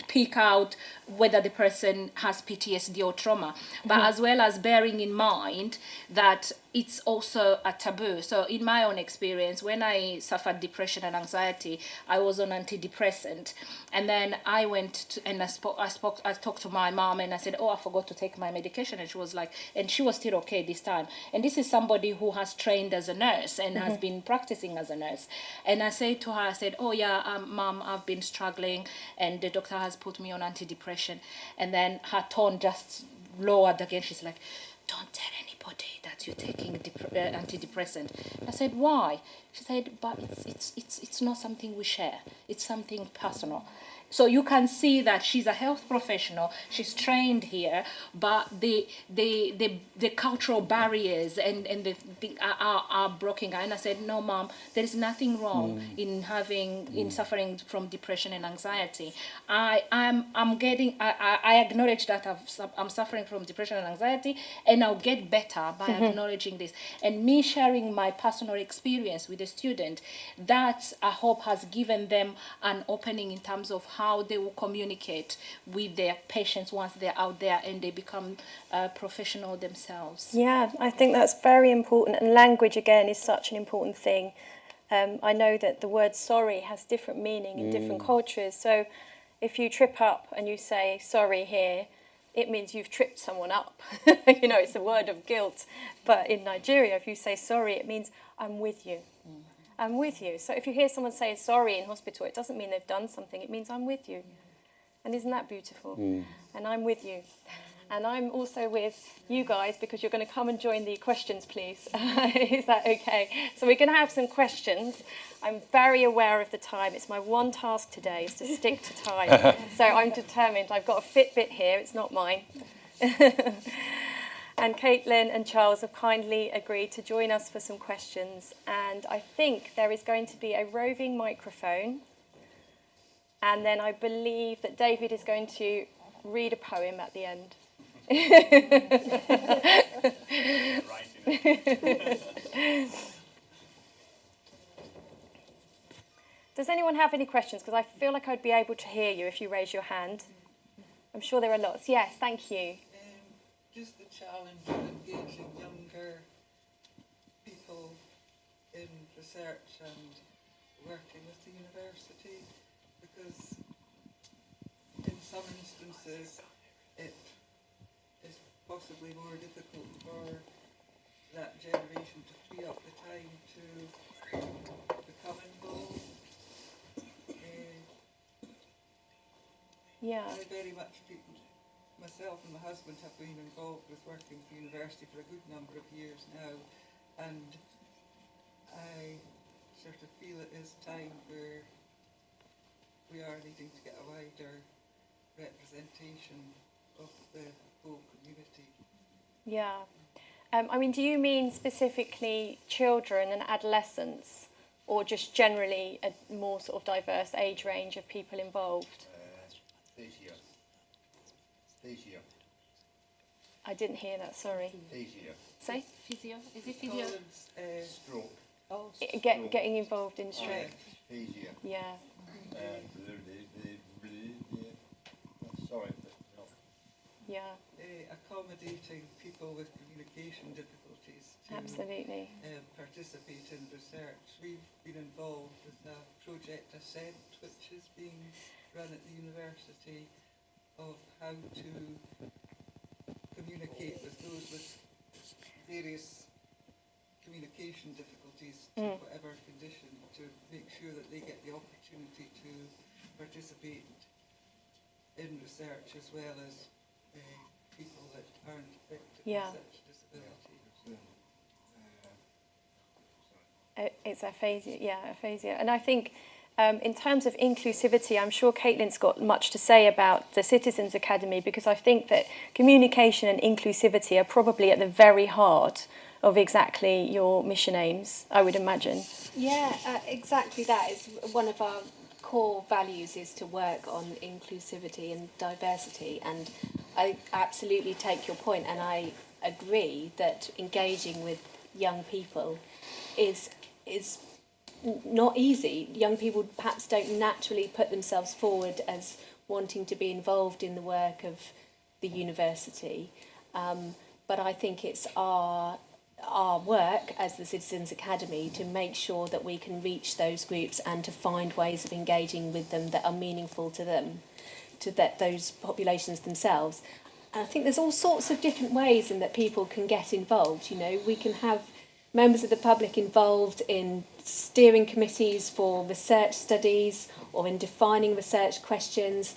Speaker 5: pick out whether the person has PTSD or trauma, but as well as bearing in mind that it's also a taboo. So in my own experience, when I suffered depression and anxiety, I was on antidepressant, and then I went to, and I talked to my mom, and I said, oh, I forgot to take my medication, and she was like, and she was still okay this time. And this is somebody who has trained as a nurse and has been practicing as a nurse. And I said to her, I said, oh yeah, Mom, I've been struggling, and the doctor has put me on antidepressant. And then her tone just lowered again. She's like, don't tell anybody that you're taking antidepressant. I said, why? She said, but it's not something we share. It's something personal. So you can see that she's a health professional, she's trained here, but the cultural barriers and the are broken. And I said, no, Mom, there is nothing wrong in suffering from depression and anxiety. I acknowledge that I'm suffering from depression and anxiety, and I'll get better
Speaker 8: data, by acknowledging this, and me sharing my personal experience with the student, that I hope has given them an opening in terms of how they will communicate with their patients once they're out there and they become professional themselves.
Speaker 7: Yeah, I think that's very important, and language again is such an important thing. I know that the word sorry has different meaning in different cultures, so if you trip up and you say sorry here, it means you've tripped someone up. You know, it's a word of guilt. But in Nigeria, if you say sorry, it means I'm with you. I'm with you. So if you hear someone say sorry in hospital, it doesn't mean they've done something. It means I'm with you. And isn't that beautiful? And I'm with you. And I'm also with you guys because you're going to come and join the questions, please. Is that okay? So we're going to have some questions. I'm very aware of the time. It's my one task today is to stick to time. So I'm determined. I've got a Fitbit here. It's not mine. And Caitlin and Charles have kindly agreed to join us for some questions. And I think there is going to be a roving microphone. And then I believe that David is going to read a poem at the end. Does anyone have any questions? Because I feel like I'd be able to hear you if you raise your hand. I'm sure there are lots. Yes, thank you.
Speaker 9: Just the challenge of engaging younger people in research and working with the university, because in some instances it is possibly more difficult for that generation to free up the time to become involved.
Speaker 7: Yeah.
Speaker 9: I very much people, myself and my husband have been involved with working with the university for a good number of years now, and I sort of feel it is time where we are needing to get a wider representation of the whole community.
Speaker 7: Yeah. I mean, do you mean specifically children and adolescents, or just generally a more sort of diverse age range of people involved?
Speaker 10: Physio.
Speaker 7: I didn't hear that, sorry.
Speaker 10: Physio.
Speaker 7: Say?
Speaker 8: Physio? Is it physio?
Speaker 10: Stroke.
Speaker 8: Oh,
Speaker 7: Getting involved in stroke.
Speaker 10: Physio.
Speaker 7: Yeah.
Speaker 10: Sorry, but no.
Speaker 7: Yeah.
Speaker 9: Accommodating people with communication difficulties to
Speaker 7: Absolutely.
Speaker 9: Participate in research. We've been involved with a project Ascent, which is being run at the university, of how to communicate with those with various communication difficulties to whatever condition, to make sure that they get the opportunity to participate in research as well as people that aren't affected by such disability.
Speaker 7: It's aphasia, aphasia. And I think in terms of inclusivity, I'm sure Caitlin's got much to say about the Citizens Academy, because I think that communication and inclusivity are probably at the very heart of exactly your mission aims, I would imagine.
Speaker 3: Yeah, exactly that. Is one of our core values is to work on inclusivity and diversity, and I absolutely take your point, and I agree that engaging with young people is not eady. Young people perhaps don't naturally put themselves forward as wanting to be involved in the work of the university, but I think it's our work as the Citizens Academy to make sure that we can reach those groups and to find ways of engaging with them that are meaningful to them, to those populations themselves. And I think there's all sorts of different ways in that people can get involved. You know, we can have members of the public involved in steering committees for research studies or in defining research questions,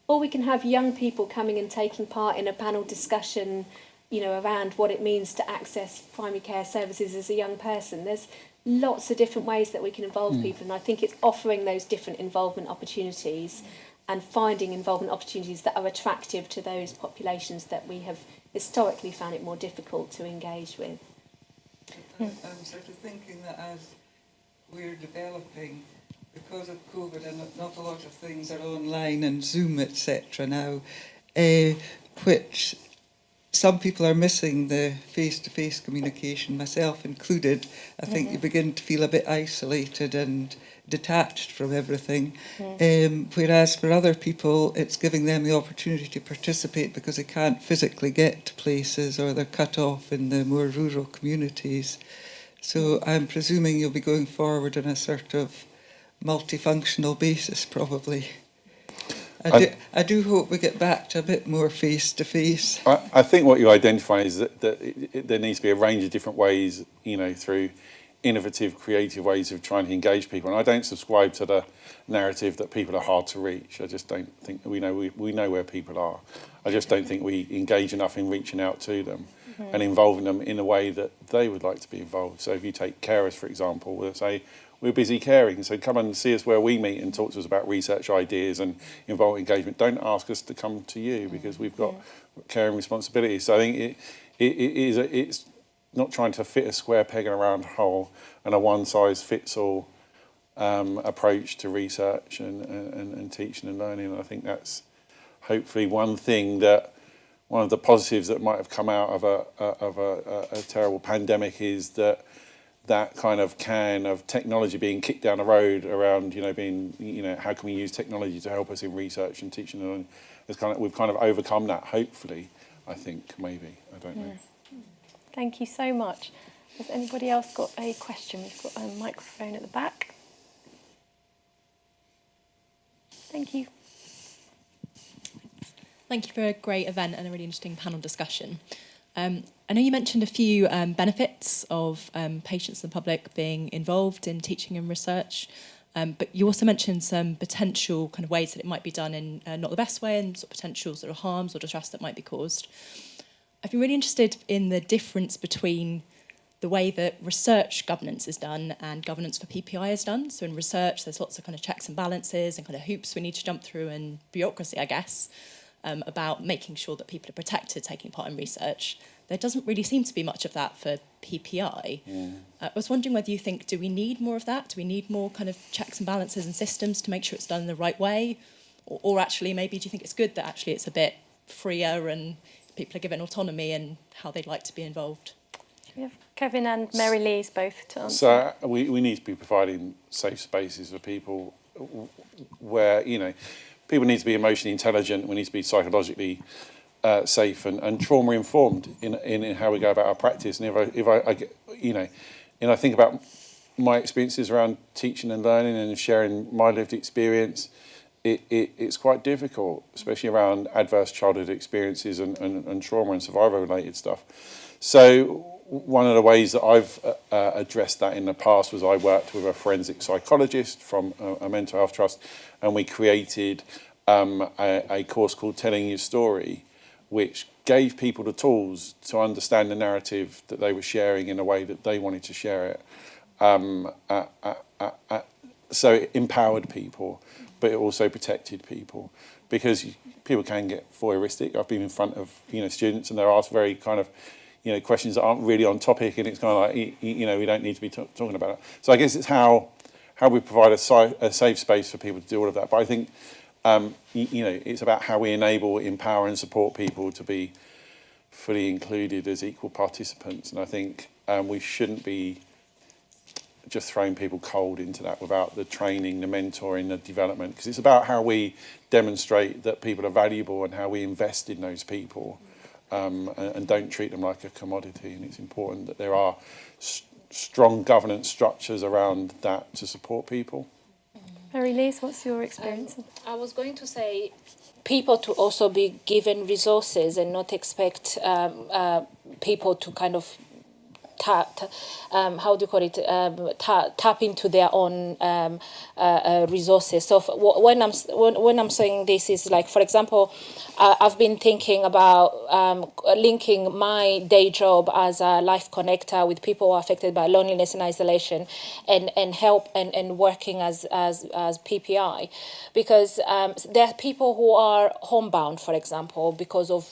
Speaker 3: or we can have young people coming and taking part in a panel discussion, you know, around what it means to access primary care services as a young person. There's lots of different ways that we can involve people, and I think it's offering those different involvement opportunities and finding involvement opportunities that are attractive to those populations that we have historically found it more difficult to engage with.
Speaker 9: I'm sort of thinking that as we're developing, because of COVID, and an awful lot of things are online and Zoom, etc. now, which some people are missing the face-to-face communication, myself included. I think you begin to feel a bit isolated and detached from everything. Whereas for other people, it's giving them the opportunity to participate because they can't physically get to places or they're cut off in the more rural communities. So I'm presuming you'll be going forward on a sort of multifunctional basis, probably. I do hope we get back to a bit more face-to-face.
Speaker 6: I think what you identify is that there needs to be a range of different ways, you know, through innovative, creative ways of trying to engage people. And I don't subscribe to the narrative that people are hard to reach. I just don't think we know where people are. I just don't think we engage enough in reaching out to them and involving them in a way that they would like to be involved. So if you take carers, for example, we'll say, we're busy caring, so come and see us where we meet and talk to us about research ideas and involve engagement. Don't ask us to come to you because we've got caring responsibilities. So I think it's not trying to fit a square peg in a round hole and a one-size-fits-all approach to research and teaching and learning. And I think that's hopefully one of the positives that might have come out of a terrible pandemic is that kind of can of technology being kicked down the road around, you know, how can we use technology to help us in research and teaching and learning. We've kind of overcome that, hopefully, I think, maybe. I don't know.
Speaker 7: Thank you so much. Has anybody else got a question? We've got a microphone at the back. Thank you.
Speaker 11: Thank you for a great event and a really interesting panel discussion. I know you mentioned a few benefits of patients and the public being involved in teaching and research, but you also mentioned some potential kind of ways that it might be done in not the best way and sort of potential sort of harms or distress that might be caused. I've been really interested in the difference between the way that research governance is done and governance for PPI is done. So in research, there's lots of kind of checks and balances and kind of hoops we need to jump through and bureaucracy, I guess, about making sure that people are protected taking part in research. There doesn't really seem to be much of that for PPI. I was wondering whether you think, do we need more of that? Do we need more kind of checks and balances and systems to make sure it's done in the right way? Or actually, maybe do you think it's good that actually it's a bit freer and people are given autonomy in how they'd like to be involved?
Speaker 7: We have Kevin and Marilee both to answer.
Speaker 6: So we need to be providing safe spaces for people where, you know, people need to be emotionally intelligent. We need to be psychologically safe and trauma informed in how we go about our practice. And if I you know, and I think about my experiences around teaching and learning and sharing my lived experience, it's quite difficult, especially around adverse childhood experiences and trauma and survivor related stuff. So one of the ways that I've addressed that in the past was I worked with a forensic psychologist from a mental health trust, and we created a course called Telling Your Story, which gave people the tools to understand the narrative that they were sharing in a way that they wanted to share it. So it empowered people, but it also protected people, because people can get voyeuristic. I've been in front of, you know, students, and they're asked very kind of, you know, questions that aren't really on topic, and it's kind of like, you know, we don't need to be talking about it. So I guess it's how we provide a safe space for people to do all of that. But I think, you know, it's about how we enable, empower and support people to be fully included as equal participants. And I think we shouldn't be just throwing people cold into that without the training, the mentoring, the development, because it's about how we demonstrate that people are valuable and how we invest in those people, and don't treat them like a commodity. And it's important that there are strong governance structures around that to support people.
Speaker 7: Marilee, what's your experience?
Speaker 5: I was going to say people to also be given resources and not expect people to kind of tap into their own resources. So when I'm saying this is like, for example, I've been thinking about linking my day job as a life connector with people who are affected by loneliness and isolation, and help and working as PPI, because there are people who are homebound, for example, because of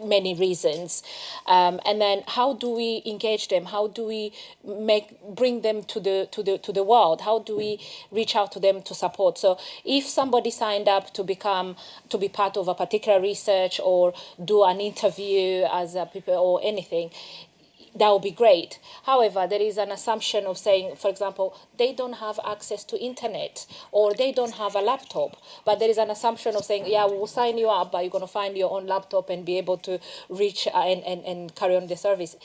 Speaker 5: many reasons. And then how do we engage them? How do we bring them to the world? How do we reach out to them to support? So if somebody signed up to be part of a particular research or do an interview as a people or anything, that would be great. However, there is an assumption of saying, for example, they don't have access to internet or they don't have a laptop. But there is an assumption of saying, yeah, we'll sign you up, but you're going to find your own laptop and be able to reach and carry on the service.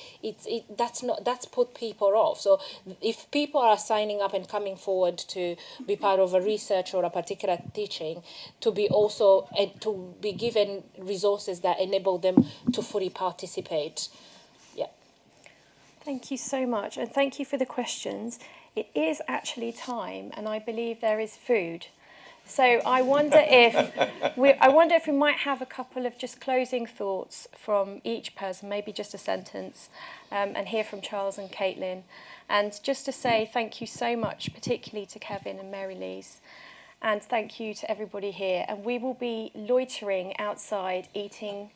Speaker 5: That's put people off. So if people are signing up and coming forward to be part of a research or a particular teaching, to be also to be given resources that enable them to fully participate.
Speaker 7: Thank you so much, and thank you for the questions. It is actually time, and I believe there is food. So I wonder if we might have a couple of just closing thoughts from each person, maybe just a sentence, and hear from Charles and Caitlin. And just to say thank you so much, particularly to Kevin and Marilee, and thank you to everybody here. And we will be loitering outside, eating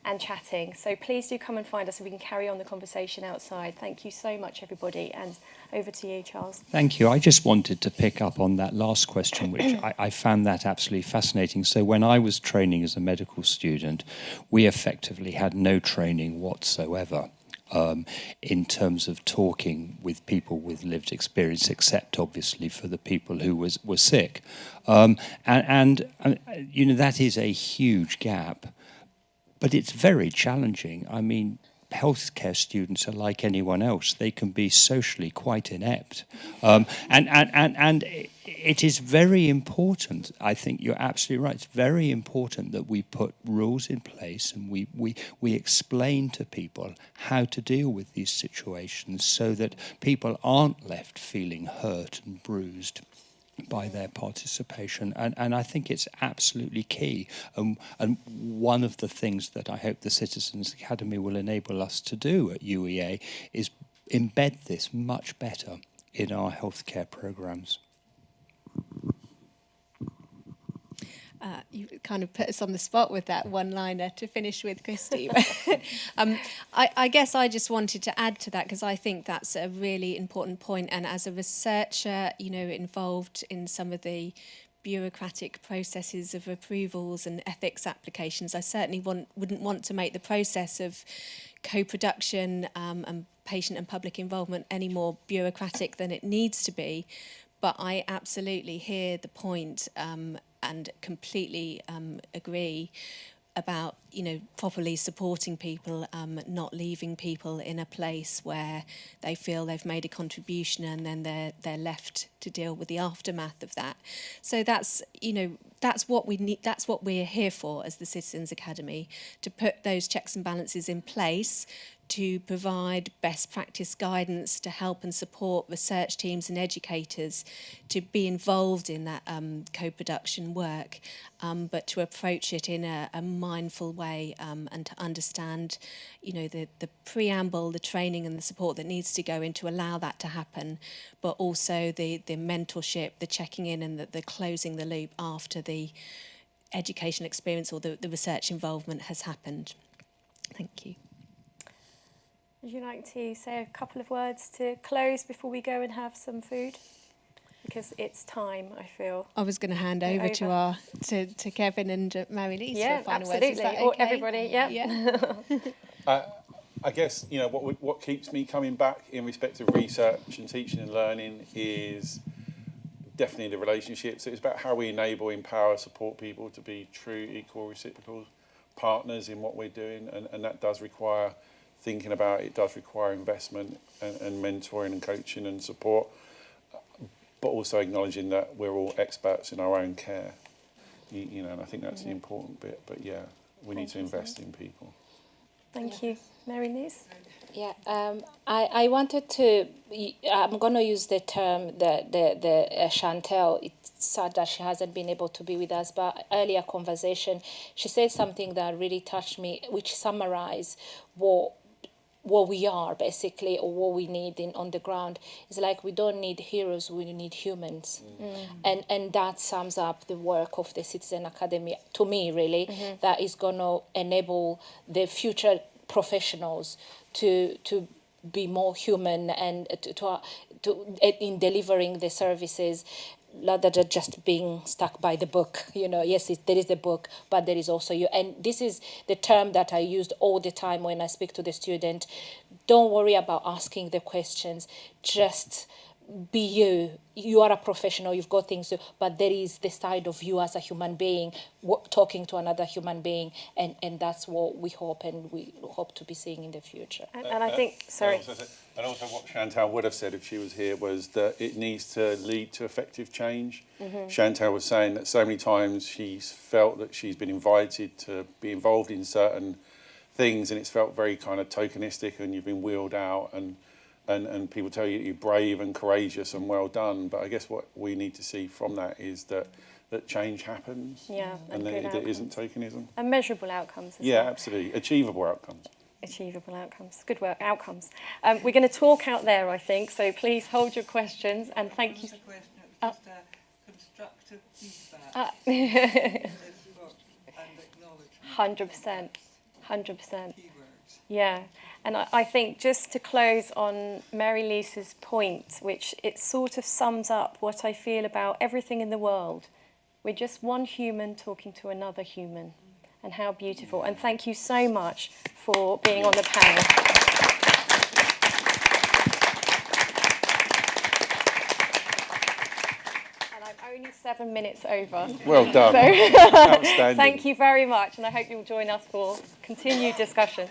Speaker 7: and chatting. So please do come and find us so we can carry on the conversation outside. Thank you so much, everybody. And over to you, Charles.
Speaker 2: Thank you. I just wanted to pick up on that last question, which I found that absolutely fascinating. So when I was training as a medical student, we effectively had no training whatsoever in terms of talking with people with lived experience, except obviously for the people who were sick. And you know, that is a huge gap. But it's very challenging. I mean, healthcare students are like anyone else. They can be socially quite inept. And it is very important, I think you're absolutely right, it's very important that we put rules in place and we explain to people how to deal with these situations so that people aren't left feeling hurt and bruised by their participation, and I think it's absolutely key. And one of the things that I hope the Citizens Academy will enable us to do at UEA is embed this much better in our healthcare programmes.
Speaker 3: You kind of put us on the spot with that one-liner to finish with, Christie. I guess I just wanted to add to that because I think that's a really important point. And as a researcher, you know, involved in some of the bureaucratic processes of approvals and ethics applications, I certainly wouldn't want to make the process of co-production and patient and public involvement any more bureaucratic than it needs to be. But I absolutely hear the point and completely agree about, you know, properly supporting people, not leaving people in a place where they feel they've made a contribution and then they're left to deal with the aftermath of that. So that's, you know, that's what we need. That's what we're here for as the Citizens Academy, to put those checks and balances in place, to provide best practice guidance to help and support research teams and educators to be involved in that co-production work, but to approach it in a mindful way and to understand, you know, the preamble, the training and the support that needs to go in to allow that to happen, but also the mentorship, the checking in and the closing the loop after the educational experience or the research involvement has happened. Thank you.
Speaker 7: Would you like to say a couple of words to close before we go and have some food? Because it's time, I feel.
Speaker 3: I was going to hand over to Kevin and Marilee for final words. Is that okay?
Speaker 7: Or everybody, yeah.
Speaker 6: I guess, you know, what keeps me coming back in respect of research and teaching and learning is definitely the relationships. It's about how we enable, empower, support people to be true, equal, reciprocal partners in what we're doing, and that does require thinking about it, does require investment and mentoring and coaching and support, but also acknowledging that we're all experts in our own care. You know, and I think that's the important bit. But yeah, we need to invest in people.
Speaker 7: Thank you. Marilee?
Speaker 5: Yeah, I wanted to, I'm going to use the term, the Chantel. It's sad that she hasn't been able to be with us, but earlier conversation, she said something that really touched me, which summarized what what we are basically, or what we need on the ground. It's like we don't need heroes, we need humans. And that sums up the work of the Citizen Academy, to me really, that is going to enable the future professionals to be more human and to in delivering the services, rather than just being stuck by the book. Yes, there is the book, but there is also you. And this is the term that I used all the time when I speak to the student. Don't worry about asking the questions. Just be you. You are a professional, you've got things to, but there is the side of you as a human being, talking to another human being, and that's what we hope to be seeing in the future.
Speaker 7: And I think, sorry.
Speaker 6: And also what Chantal would have said if she was here was that it needs to lead to effective change. Chantal was saying that so many times she's felt that she's been invited to be involved in certain things, and it's felt very kind of tokenistic, and you've been wheeled out, and people tell you you're brave and courageous and well done. But I guess what we need to see from that is that change happens.
Speaker 7: Yeah,
Speaker 6: and that it isn't tokenism.
Speaker 7: And measurable outcomes as
Speaker 6: yeah,
Speaker 7: well.
Speaker 6: absolutely. Achievable outcomes.
Speaker 7: Achievable outcomes. Good work, outcomes. We're going to talk out there, I think, so please hold your questions, and thank you.
Speaker 9: It was a question, it was just constructive feedback. And acknowledgement. 100%. Yeah. And I think just to close on Marilee's point, which it sort of sums up what I feel about everything in the world. We're just one human talking to another human, and how beautiful. And thank you so much for being on the panel. And I'm only 7 minutes over.
Speaker 6: Well done.
Speaker 7: So
Speaker 6: Outstanding.
Speaker 7: thank you very much, and I hope you'll join us for continued discussion.